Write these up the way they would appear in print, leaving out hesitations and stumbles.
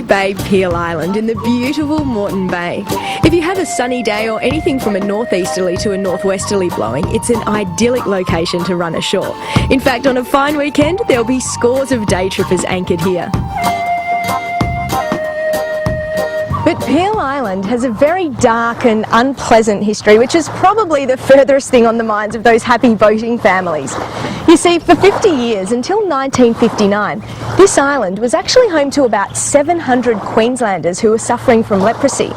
Bay, Peel Island in the beautiful Moreton Bay. If you have a sunny day or anything from a northeasterly to a northwesterly blowing, it's an idyllic location to run ashore. In fact, on a fine weekend, there'll be scores of day trippers anchored here. But Peel Island has a very dark and unpleasant history, which is probably the furthest thing on the minds of those happy boating families. You see, for 50 years, until 1959, this island was actually home to about 700 Queenslanders who were suffering from leprosy.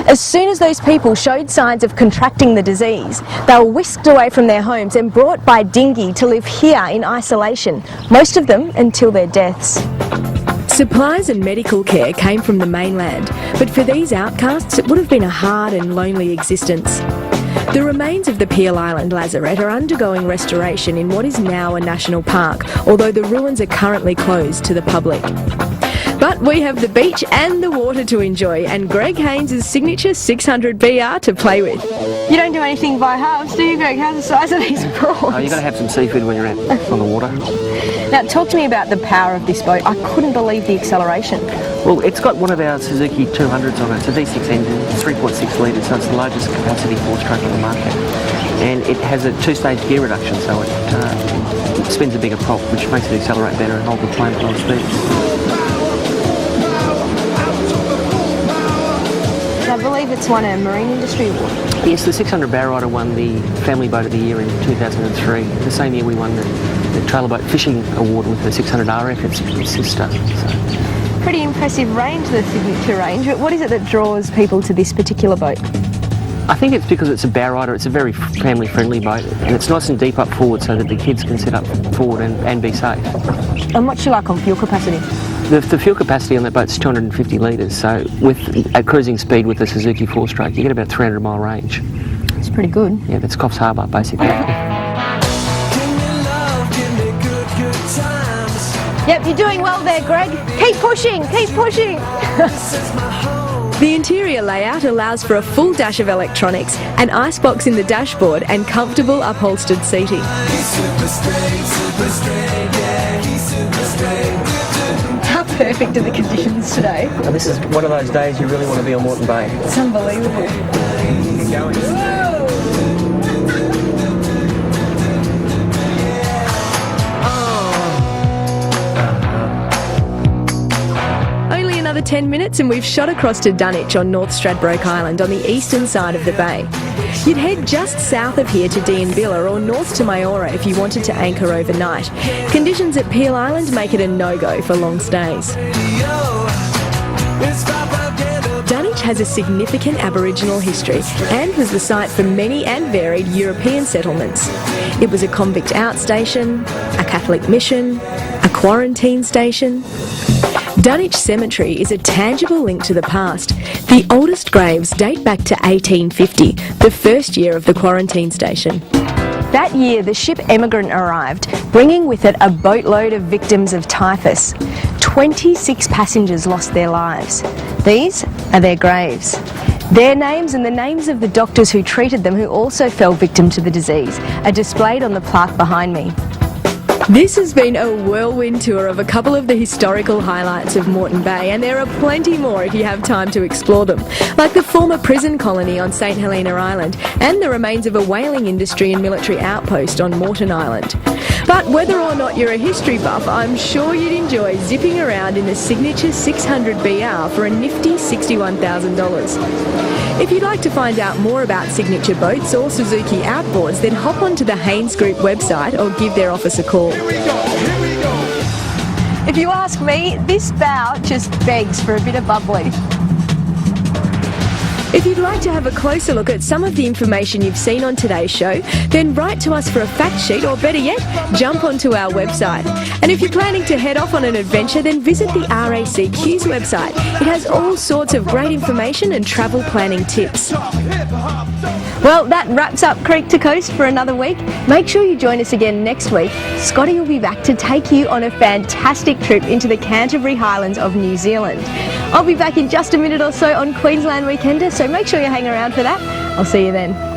As soon as those people showed signs of contracting the disease, they were whisked away from their homes and brought by dinghy to live here in isolation, most of them until their deaths. Supplies and medical care came from the mainland, but for these outcasts it would have been a hard and lonely existence. The remains of the Peel Island Lazaret are undergoing restoration in what is now a national park, although the ruins are currently closed to the public. But we have the beach and the water to enjoy, and Greg Haines' signature 600BR to play with. You don't do anything by halves, do you, Greg? How's the size of these prawns? Oh, you've got to have some seafood when you're out on the water. Now, talk to me about the power of this boat. I couldn't believe the acceleration. Well, it's got one of our Suzuki 200s on it. It's a V6 engine, 3.6 litres, so it's the largest capacity four-stroke on the market. And it has a two-stage gear reduction, so it spins a bigger prop, which makes it accelerate better and hold the plane at lower speeds. I believe it's won a Marine Industry Award. Yes, the 600BR-Day won the Family Boat of the Year in 2003. The same year we won the Trailer Boat Fishing Award with the 600RF, its sister. So. Pretty impressive range, the signature range, but what is it that draws people to this particular boat? I think it's because it's a bow rider. It's a very family-friendly boat, and it's nice and deep up forward so that the kids can sit up forward and be safe. And what's she like on fuel capacity? The fuel capacity on that boat's 250 litres, so with a cruising speed with the Suzuki four-stroke, you get about 300-mile range. It's pretty good. Yeah, that's Coffs Harbour, basically. Yep, you're doing well there, Greg. Keep pushing, keep pushing. The interior layout allows for a full dash of electronics, an icebox in the dashboard and comfortable upholstered seating. How perfect are the conditions today? Now, this is one of those days you really want to be on Moreton Bay. It's unbelievable. Only another 10 minutes and we've shot across to Dunwich on North Stradbroke Island on the eastern side of the bay. You'd head just south of here to Deanbilla or north to Mayora if you wanted to anchor overnight. Conditions at Peel Island make it a no-go for long stays. Dunwich has a significant Aboriginal history and was the site for many and varied European settlements. It was a convict outstation, a Catholic mission, a quarantine station. Dunwich Cemetery is a tangible link to the past. The oldest graves date back to 1850, the first year of the quarantine station. That year, the ship Emigrant arrived, bringing with it a boatload of victims of typhus. 26 passengers lost their lives. These are their graves. Their names and the names of the doctors who treated them who also fell victim to the disease are displayed on the plaque behind me. This has been a whirlwind tour of a couple of the historical highlights of Moreton Bay, and there are plenty more if you have time to explore them, like the former prison colony on St Helena Island and the remains of a whaling industry and military outpost on Moreton Island. But whether or not you're a history buff, I'm sure you'd enjoy zipping around in the signature 600BR for a nifty $61,000. If you'd like to find out more about signature boats or Suzuki outboards, then hop onto the Haines Group website or give their office a call. Here we go. If you ask me, this bow just begs for a bit of bubbly. If you'd like to have a closer look at some of the information you've seen on today's show, then write to us for a fact sheet, or better yet, jump onto our website. And if you're planning to head off on an adventure, then visit the RACQ's website. It has all sorts of great information and travel planning tips. Well, that wraps up Creek to Coast for another week. Make sure you join us again next week. Scotty will be back to take you on a fantastic trip into the Canterbury Highlands of New Zealand. I'll be back in just a minute or so on Queensland Weekender, so make sure you hang around for that. I'll see you then.